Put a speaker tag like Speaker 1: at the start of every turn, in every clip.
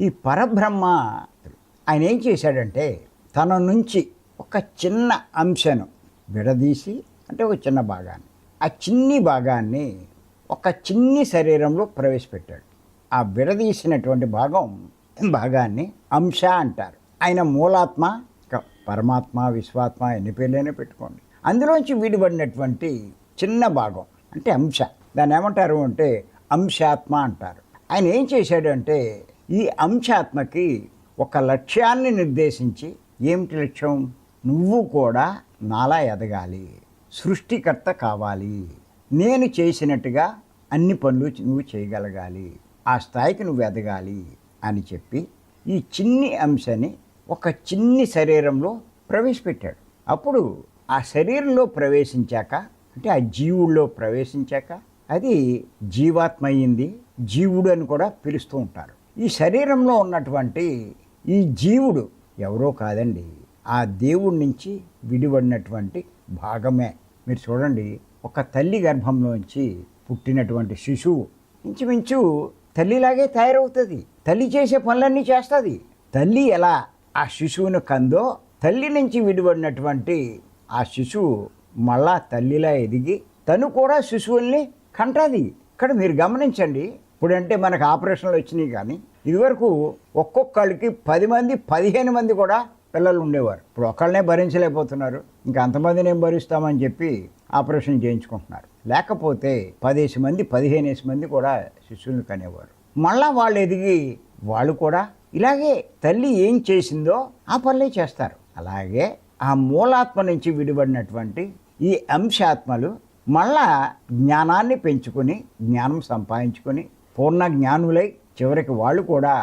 Speaker 1: ఈ పరబ్రహ్మ ఆయన ఏం చేశాడంటే తన నుంచి ఒక చిన్న అంశను విడదీసి, అంటే ఒక చిన్న భాగాన్ని, ఆ చిన్ని భాగాన్ని ఒక చిన్ని శరీరంలో ప్రవేశపెట్టాడు. ఆ విడదీసినటువంటి భాగాన్ని అంశ అంటారు. ఆయన మూలాత్మ, పరమాత్మ, విశ్వాత్మ, ఎన్ని పేర్లైనా పెట్టుకోండి. అందులోంచి విడిపడినటువంటి చిన్న భాగం అంటే అంశ, దాన్ని ఏమంటారు అంటే అంశాత్మ అంటారు. ఆయన ఏం చేశాడంటే ఈ అంశాత్మకి ఒక లక్ష్యాన్ని నిర్దేశించి, ఏమిటి లక్ష్యం? నువ్వు కూడా నాలా ఎదగాలి, సృష్టికర్త కావాలి, నేను చేసినట్టుగా అన్ని పనులు నువ్వు చేయగలగాలి, ఆ స్థాయికి నువ్వు ఎదగాలి అని చెప్పి ఈ చిన్ని అంశని ఒక చిన్ని శరీరంలో ప్రవేశపెట్టాడు. అప్పుడు ఆ శరీరంలో ప్రవేశించాక, అంటే ఆ జీవుల్లో ప్రవేశించాక అది జీవాత్మ అయింది, జీవుడు అని కూడా పిలుస్తూ ఉంటారు. ఈ శరీరంలో ఉన్నటువంటి ఈ జీవుడు ఎవరో కాదండి, ఆ దేవుడి నుంచి విడిపడినటువంటి భాగమే. మీరు చూడండి, ఒక తల్లి గర్భంలోంచి పుట్టినటువంటి శిశువు ఇంచుమించు తల్లిలాగే తయారవుతుంది. తల్లి చేసే పనులన్నీ చేస్తుంది. తల్లి ఎలా ఆ శిశువును కందో, తల్లి నుంచి విడిపడినటువంటి ఆ శిశువు మళ్ళా తల్లిలా ఎదిగి తను కూడా శిశువుల్ని కంటది. ఇక్కడ మీరు గమనించండి, ఇప్పుడంటే మనకు ఆపరేషన్లు వచ్చినాయి, కానీ ఇదివరకు ఒక్కొక్కళ్ళకి 10 మంది 15 మంది కూడా పిల్లలు ఉండేవారు. ఇప్పుడు ఒకళ్ళనే భరించలేకపోతున్నారు, ఇంకా అంతమందిని ఏం భరిస్తామని చెప్పి ఆపరేషన్ చేయించుకుంటున్నారు. లేకపోతే 10 మంది 15 మంది కూడా శిశువులను కనేవారు. మళ్ళా వాళ్ళు ఎదిగి వాళ్ళు కూడా ఇలాగే తల్లి ఏం చేసిందో ఆ పనులే చేస్తారు. అలాగే ఆ మూలాత్మ నుంచి విడిపడినటువంటి ఈ అంశాత్మలు మళ్ళా జ్ఞానాన్ని పెంచుకొని, జ్ఞానం సంపాదించుకొని పూర్ణ జ్ఞానులై చివరికి వాళ్ళు కూడా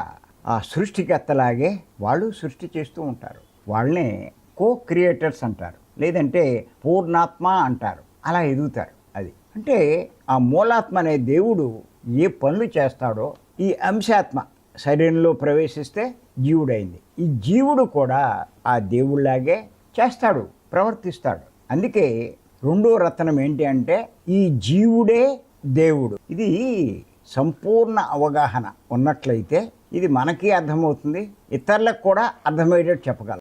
Speaker 1: ఆ సృష్టికర్తలాగే వాళ్ళు సృష్టి చేస్తూ ఉంటారు. వాళ్ళనే కో క్రియేటర్స్ అంటారు, లేదంటే పూర్ణాత్మ అంటారు. అలా ఎదుగుతారు. అది అంటే ఆ మూలాత్మ అనే దేవుడు ఏ పనులు చేస్తాడో ఈ అంశాత్మ శరీరంలో ప్రవేశిస్తే జీవుడైంది. ఈ జీవుడు కూడా ఆ దేవుళ్లాగే చేస్తాడు, ప్రవర్తిస్తాడు. అందుకే రెండో రత్నం ఏంటి అంటే ఈ జీవుడే దేవుడు. ఇది సంపూర్ణ అవగాహన ఉన్నట్లయితే ఇది మనకి అర్థమవుతుంది, ఇతరులకు కూడా అర్థమయ్యేటట్టు చెప్పగలం.